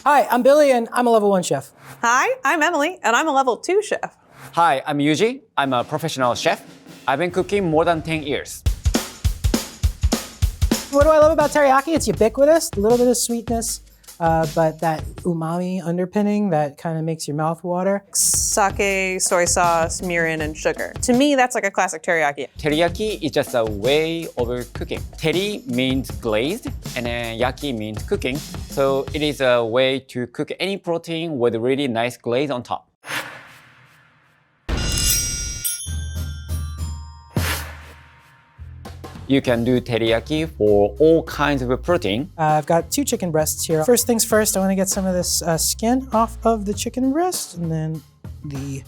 Hi, I'm Billy and I'm a level 1 chef. Hi, I'm Emily, and I'm a level 2 chef. Hi, I'm Yuji. I'm a professional chef. I've been cooking more than 10 years. What do I love about teriyaki? It's ubiquitous, a little bit of sweetness, but that umami underpinning that kind of makes your mouth water. Sake, soy sauce, mirin, and sugar. To me, that's like a classic teriyaki. Teriyaki is just a way of cooking. Teri means glazed, and then yaki means cooking. So it is a way to cook any protein with a really nice glaze on top. You can do teriyaki for all kinds of protein. I've got 2 chicken breasts here. First things first, I want to get some of this skin off of the chicken breast, and then the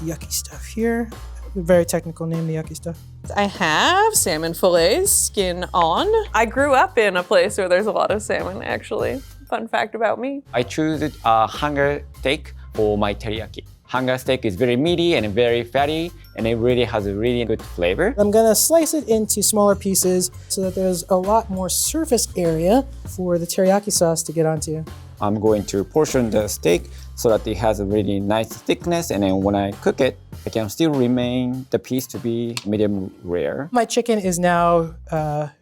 yucky stuff here. Very technical name, the yucky stuff. I have salmon fillets, skin on. I grew up in a place where there's a lot of salmon, actually. Fun fact about me. I choose a hanger steak for my teriyaki. Hanger steak is very meaty and very fatty, and it really has a really good flavor. I'm gonna slice it into smaller pieces so that there's a lot more surface area for the teriyaki sauce to get onto. I'm going to portion the steak so that it has a really nice thickness, and then when I cook it, I can still remain the piece to be medium rare. My chicken is now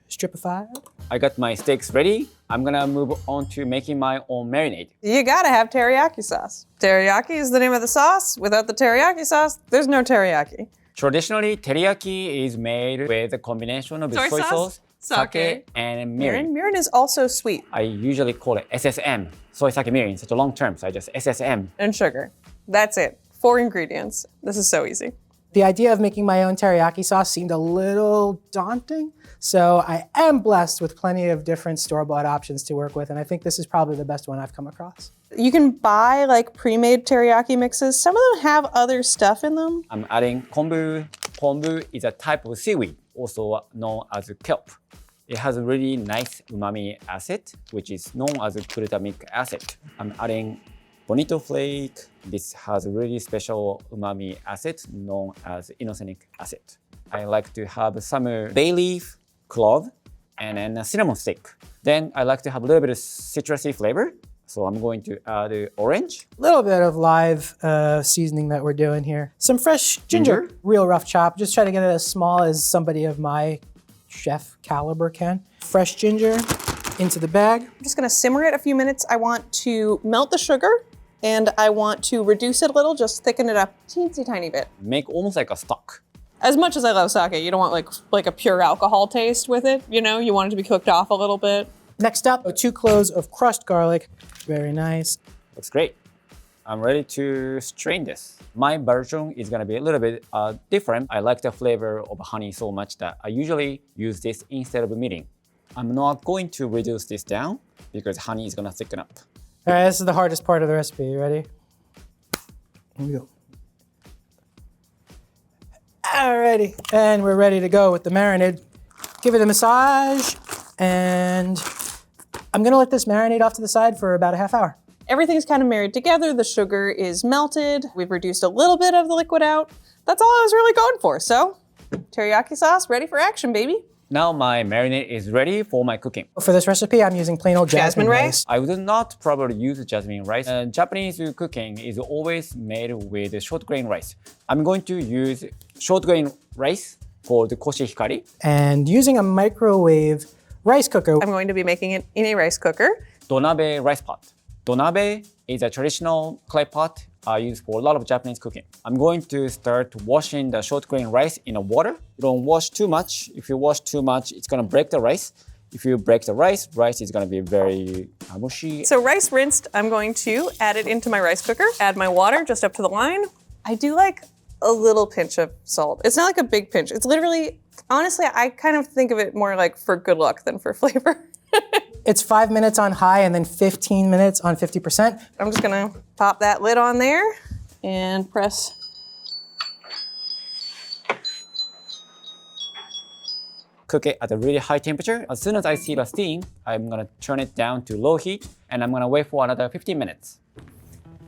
stripified. I got my steaks ready. I'm gonna move on to making my own marinade. You gotta have teriyaki sauce. Teriyaki is the name of the sauce. Without the teriyaki sauce, there's no teriyaki. Traditionally, teriyaki is made with a combination of soy sauce, sake, and mirin. Mirin is also sweet. I usually call it SSM, soy sake mirin, such a long term, so I just SSM. And sugar. That's it. 4 ingredients. This is so easy. The idea of making my own teriyaki sauce seemed a little daunting, so I am blessed with plenty of different store-bought options to work with, and I think this is probably the best one I've come across. You can buy like pre-made teriyaki mixes. Some of them have other stuff in them. I'm adding kombu. Kombu is a type of seaweed, also known as kelp. It has a really nice umami acid, which is known as glutamic acid. I'm adding bonito flake. This has a really special umami acid known as inosinic acid. I like to have some bay leaf, clove, and then a cinnamon stick. Then I like to have a little bit of citrusy flavor. So I'm going to add orange. A little bit of live seasoning that we're doing here. Some fresh ginger, real rough chop. Just try to get it as small as somebody of my chef caliber can. Fresh ginger into the bag. I'm just gonna simmer it a few minutes. I want to melt the sugar and I want to reduce it a little, just thicken it up teensy tiny bit. Make almost like a stock. As much as I love sake, you don't want like a pure alcohol taste with it, you know? You want it to be cooked off a little bit. Next up, 2 cloves of crushed garlic. Very nice. Looks great. I'm ready to strain this. My version is gonna be a little bit different. I like the flavor of honey so much that I usually use this instead of meeting. I'm not going to reduce this down because honey is gonna thicken up. All right, this is the hardest part of the recipe. You ready? Here we go. Alrighty, and we're ready to go with the marinade. Give it a massage, and I'm gonna let this marinate off to the side for about a half hour. Everything's kind of married together. The sugar is melted. We've reduced a little bit of the liquid out. That's all I was really going for. So, teriyaki sauce ready for action, baby. Now my marinade is ready for my cooking. For this recipe, I'm using plain old jasmine rice. I would not probably use jasmine rice. Japanese cooking is always made with short grain rice. I'm going to use short grain rice called koshihikari. And using a microwave rice cooker. I'm going to be making it in a rice cooker. Donabe rice pot. Donabe is a traditional clay pot used for a lot of Japanese cooking. I'm going to start washing the short grain rice in a water. You don't wash too much. If you wash too much, it's gonna break the rice. If you break the rice is gonna be very mushy. So rice rinsed, I'm going to add it into my rice cooker, add my water just up to the line. I do like a little pinch of salt. It's not like a big pinch. It's literally, honestly, I kind of think of it more like for good luck than for flavor. It's 5 minutes on high and then 15 minutes on 50%. I'm just gonna pop that lid on there and press. Cook it at a really high temperature. As soon as I see the steam, I'm gonna turn it down to low heat and I'm gonna wait for another 15 minutes.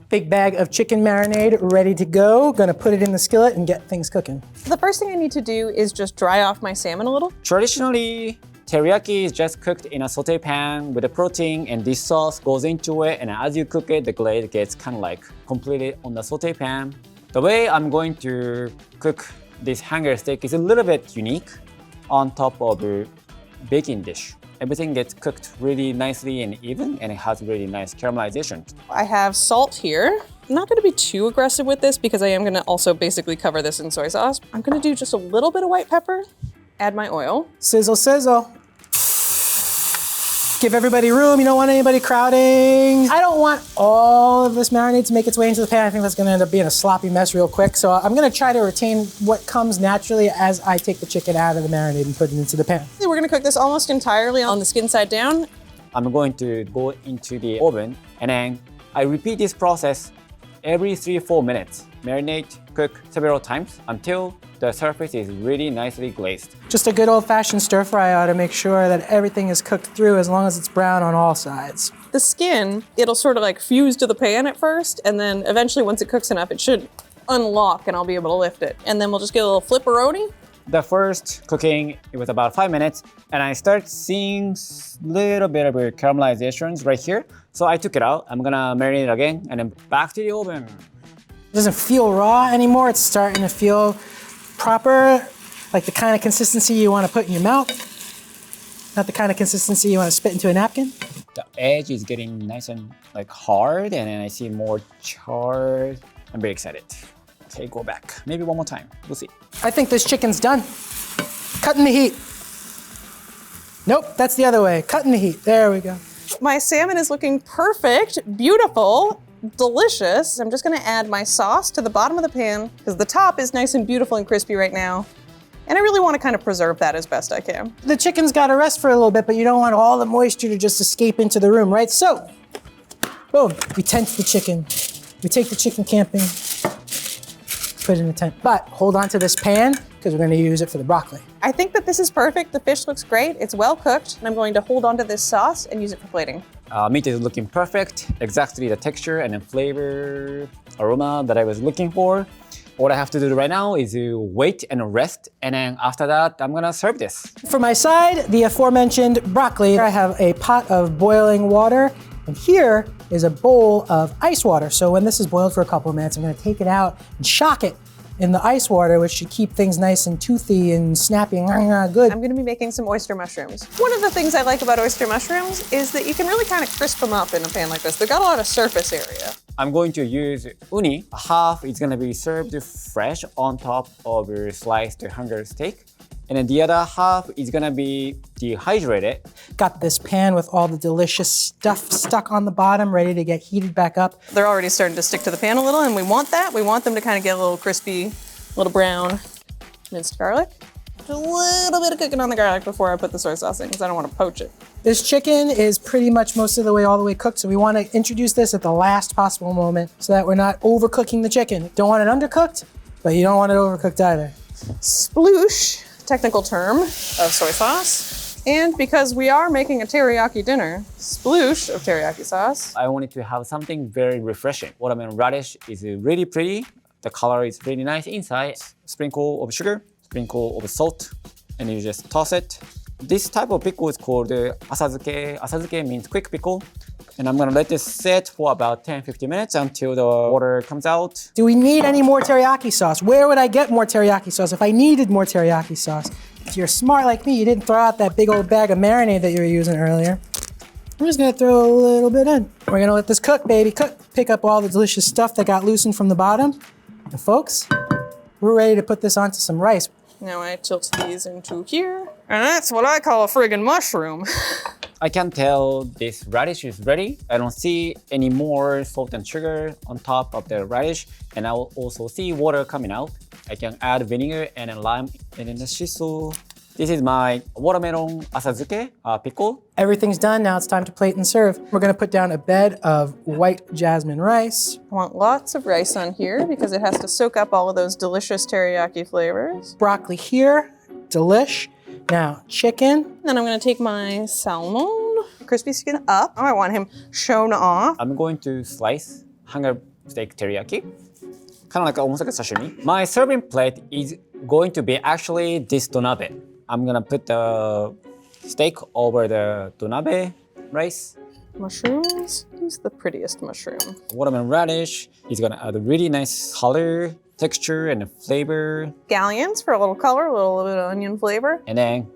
Big bag of chicken marinade ready to go. Gonna put it in the skillet and get things cooking. The first thing I need to do is just dry off my salmon a little. Traditionally, teriyaki is just cooked in a saute pan with the protein, and this sauce goes into it, and as you cook it, the glaze gets kind of like completed on the saute pan. The way I'm going to cook this hanger steak is a little bit unique on top of a baking dish. Everything gets cooked really nicely and even, and it has really nice caramelization. I have salt here. I'm not gonna be too aggressive with this because I am gonna also basically cover this in soy sauce. I'm gonna do just a little bit of white pepper, add my oil. Sizzle, sizzle. Give everybody room. You don't want anybody crowding. I don't want all of this marinade to make its way into the pan. I think that's gonna end up being a sloppy mess real quick. So I'm gonna try to retain what comes naturally as I take the chicken out of the marinade and put it into the pan. We're gonna cook this almost entirely on the skin side down. I'm going to go into the oven, and then I repeat this process every 3-4 minutes. Marinate, cook several times until the surface is really nicely glazed. Just a good old-fashioned stir fry ought to make sure that everything is cooked through as long as it's brown on all sides. The skin, it'll sort of like fuse to the pan at first, and then eventually once it cooks enough, it should unlock and I'll be able to lift it. And then we'll just get a little flipperoni. The first cooking, it was about 5 minutes, and I start seeing little bit of caramelizations right here. So I took it out. I'm gonna marinate it again, and then back to the oven. It doesn't feel raw anymore. It's starting to feel proper, like the kind of consistency you want to put in your mouth, not the kind of consistency you want to spit into a napkin. The edge is getting nice and like hard, and then I see more char. I'm very excited. Okay, go back. Maybe one more time. We'll see. I think this chicken's done. Cutting the heat. Nope, that's the other way. Cutting the heat. There we go. My salmon is looking perfect, beautiful, delicious. I'm just gonna add my sauce to the bottom of the pan because the top is nice and beautiful and crispy right now. And I really want to kind of preserve that as best I can. The chicken's got to rest for a little bit, but you don't want all the moisture to just escape into the room, right? So, boom, we tent the chicken. We take the chicken camping, put it in the tent. But hold on to this pan because we're going to use it for the broccoli. I think that this is perfect. The fish looks great. It's well cooked. And I'm going to hold on to this sauce and use it for plating. Meat is looking perfect. Exactly the texture and the flavor, aroma that I was looking for. What I have to do right now is to wait and rest, and then after that, I'm gonna serve this. For my side, the aforementioned broccoli. I have a pot of boiling water, and here is a bowl of ice water. So when this is boiled for a couple of minutes, I'm gonna take it out and shock it in the ice water, which should keep things nice and toothy and snappy and good. I'm gonna be making some oyster mushrooms. One of the things I like about oyster mushrooms is that you can really kind of crisp them up in a pan like this. They've got a lot of surface area. I'm going to use uni. Half is gonna be served fresh on top of your sliced hanger steak. And then the other half is gonna be dehydrated. Got this pan with all the delicious stuff stuck on the bottom, ready to get heated back up. They're already starting to stick to the pan a little, and we want that. We want them to kind of get a little crispy, a little brown. Minced garlic. A little bit of cooking on the garlic before I put the soy sauce in, because I don't want to poach it. This chicken is pretty much most of the way all the way cooked, so we want to introduce this at the last possible moment so that we're not overcooking the chicken. Don't want it undercooked, but you don't want it overcooked either. Sploosh, technical term of soy sauce. And because we are making a teriyaki dinner, sploosh of teriyaki sauce. I wanted to have something very refreshing. Watermelon radish is really pretty. The color is really nice inside. Sprinkle of sugar, sprinkle of salt, and you just toss it. This type of pickle is called asazuke. Asazuke means quick pickle. And I'm gonna let this sit for about 10-15 minutes until the water comes out. Do we need any more teriyaki sauce? Where would I get more teriyaki sauce if I needed more teriyaki sauce? If you're smart like me, you didn't throw out that big old bag of marinade that you were using earlier. I'm just gonna throw a little bit in. We're gonna let this cook, baby, cook. Pick up all the delicious stuff that got loosened from the bottom. And folks, we're ready to put this onto some rice. Now I tilt these into here. And that's what I call a friggin' mushroom. I can tell this radish is ready. I don't see any more salt and sugar on top of the radish. And I will also see water coming out. I can add vinegar and then lime and then the shiso. This is my watermelon asazuke pickle. Everything's done, now it's time to plate and serve. We're gonna put down a bed of white jasmine rice. I want lots of rice on here because it has to soak up all of those delicious teriyaki flavors. Broccoli here, delish. Now, chicken. Then I'm gonna take my salmon, crispy skin up. Oh, I want him shown off. I'm going to slice hanger steak teriyaki. Kind of like almost like a sashimi. My serving plate is going to be actually this donabe. I'm gonna put the steak over the donabe rice. Mushrooms. Who's the prettiest mushroom? Watermelon radish is gonna add a really nice color, texture, and flavor. Scallions for a little color, a little bit of onion flavor. And then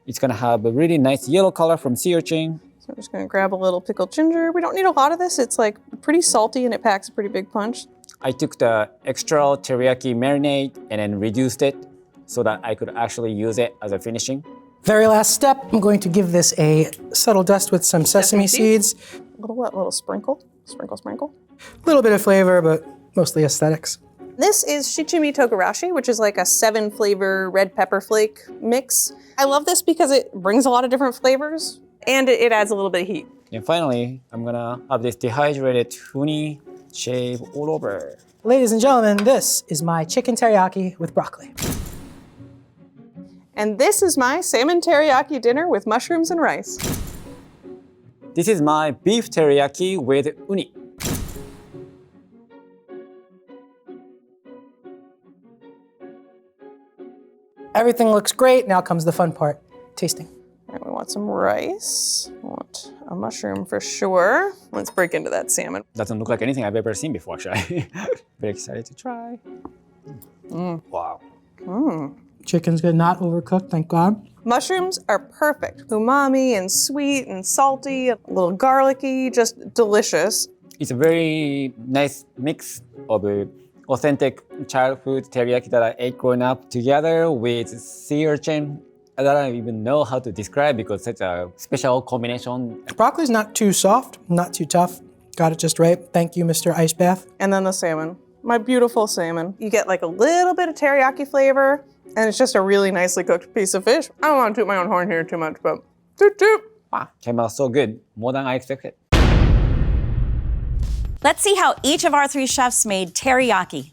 it's gonna have a really nice yellow color from sea urchin. So I'm just gonna grab a little pickled ginger. We don't need a lot of this. It's like pretty salty and it packs a pretty big punch. I took the extra teriyaki marinade and then reduced it so that I could actually use it as a finishing. Very last step, I'm going to give this a subtle dust with some sesame seeds. A little what? A little sprinkle? Sprinkle, sprinkle. A little bit of flavor, but mostly aesthetics. This is shichimi togarashi, which is like a 7 flavor red pepper flake mix. I love this because it brings a lot of different flavors and it adds a little bit of heat. And finally, I'm gonna have this dehydrated uni shave all over. Ladies and gentlemen, this is my chicken teriyaki with broccoli. And this is my salmon teriyaki dinner with mushrooms and rice. This is my beef teriyaki with uni. Everything looks great. Now comes the fun part, tasting. All right, we want some rice. We want a mushroom for sure. Let's break into that salmon. Doesn't look like anything I've ever seen before, actually. Very excited to try. Wow. Chicken's good, not overcooked, thank God. Mushrooms are perfect. Umami and sweet and salty, a little garlicky, just delicious. It's a very nice mix of authentic childhood teriyaki that I ate growing up together with sea urchin that I don't even know how to describe because it's a special combination. Broccoli's not too soft, not too tough. Got it just right. Thank you, Mr. Ice Bath. And then the salmon, my beautiful salmon. You get like a little bit of teriyaki flavor and it's just a really nicely cooked piece of fish. I don't want to toot my own horn here too much, but toot toot. Wow, came out so good, more than I expected. Let's see how each of our 3 chefs made teriyaki.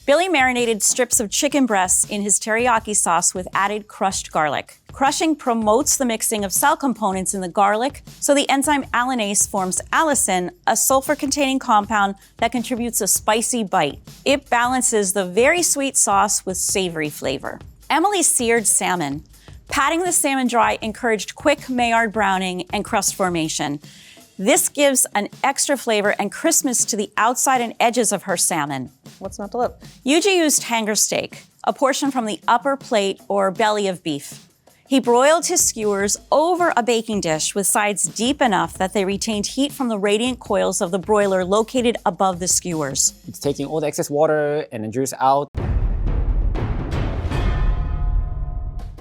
Billy marinated strips of chicken breasts in his teriyaki sauce with added crushed garlic. Crushing promotes the mixing of cell components in the garlic, so the enzyme allanase forms allicin, a sulfur-containing compound that contributes a spicy bite. It balances the very sweet sauce with savory flavor. Emily seared salmon. Patting the salmon dry encouraged quick Maillard browning and crust formation. This gives an extra flavor and crispness to the outside and edges of her salmon. What's not to love? Yuji used hanger steak, a portion from the upper plate or belly of beef. He broiled his skewers over a baking dish with sides deep enough that they retained heat from the radiant coils of the broiler located above the skewers. It's taking all the excess water and the juice out.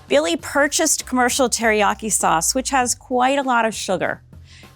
Billy purchased commercial teriyaki sauce, which has quite a lot of sugar.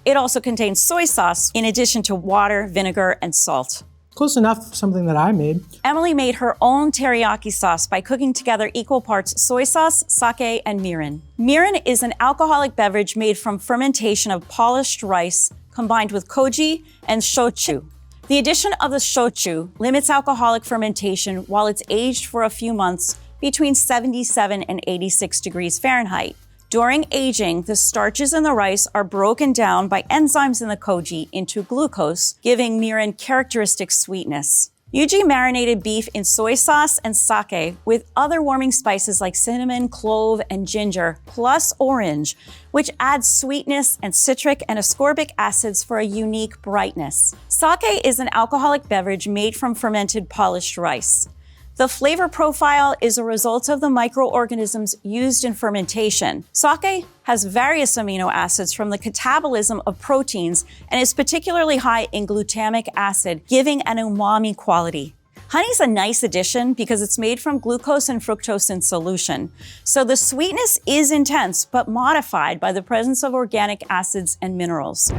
It also contains soy sauce in addition to water, vinegar, and salt. Close enough for something that I made. Emily made her own teriyaki sauce by cooking together equal parts soy sauce, sake, and mirin. Mirin is an alcoholic beverage made from fermentation of polished rice combined with koji and shochu. The addition of the shochu limits alcoholic fermentation while it's aged for a few months between 77 and 86 degrees Fahrenheit. During aging, the starches in the rice are broken down by enzymes in the koji into glucose, giving mirin characteristic sweetness. Yuji marinated beef in soy sauce and sake with other warming spices like cinnamon, clove, and ginger, plus orange, which adds sweetness and citric and ascorbic acids for a unique brightness. Sake is an alcoholic beverage made from fermented polished rice. The flavor profile is a result of the microorganisms used in fermentation. Sake has various amino acids from the catabolism of proteins and is particularly high in glutamic acid, giving an umami quality. Honey's a nice addition because it's made from glucose and fructose in solution. So the sweetness is intense, but modified by the presence of organic acids and minerals.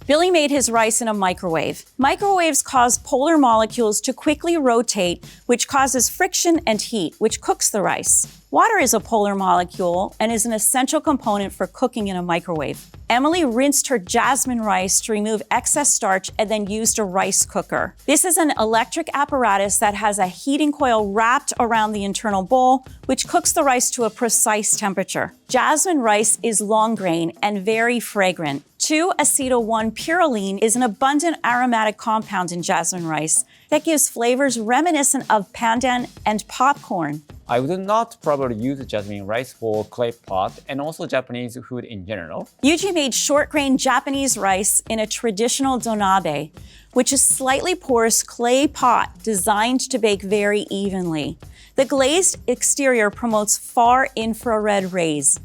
Billy made his rice in a microwave. Microwaves cause polar molecules to quickly rotate, which causes friction and heat, which cooks the rice. Water is a polar molecule and is an essential component for cooking in a microwave. Emily rinsed her jasmine rice to remove excess starch and then used a rice cooker. This is an electric apparatus that has a heating coil wrapped around the internal bowl, which cooks the rice to a precise temperature. Jasmine rice is long grain and very fragrant. 2-acetyl-1-pyrroline is an abundant aromatic compound in jasmine rice that gives flavors reminiscent of pandan and popcorn. I would not probably use jasmine rice for clay pot and also Japanese food in general. Yuji made short-grain Japanese rice in a traditional donabe, which is slightly porous clay pot designed to bake very evenly. The glazed exterior promotes far infrared rays.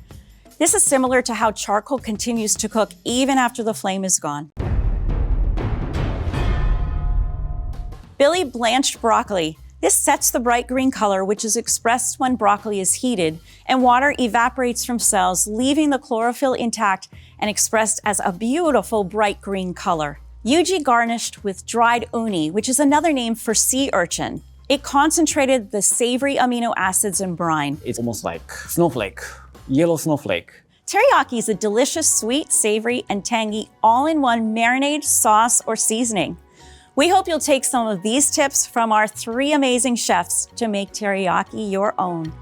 This is similar to how charcoal continues to cook even after the flame is gone. Billy blanched broccoli. This sets the bright green color, which is expressed when broccoli is heated, and water evaporates from cells, leaving the chlorophyll intact and expressed as a beautiful bright green color. Yuji garnished with dried uni, which is another name for sea urchin. It concentrated the savory amino acids in brine. It's almost like snowflake, yellow snowflake. Teriyaki is a delicious sweet, savory, and tangy all-in-one marinade, sauce, or seasoning. We hope you'll take some of these tips from our 3 amazing chefs to make teriyaki your own.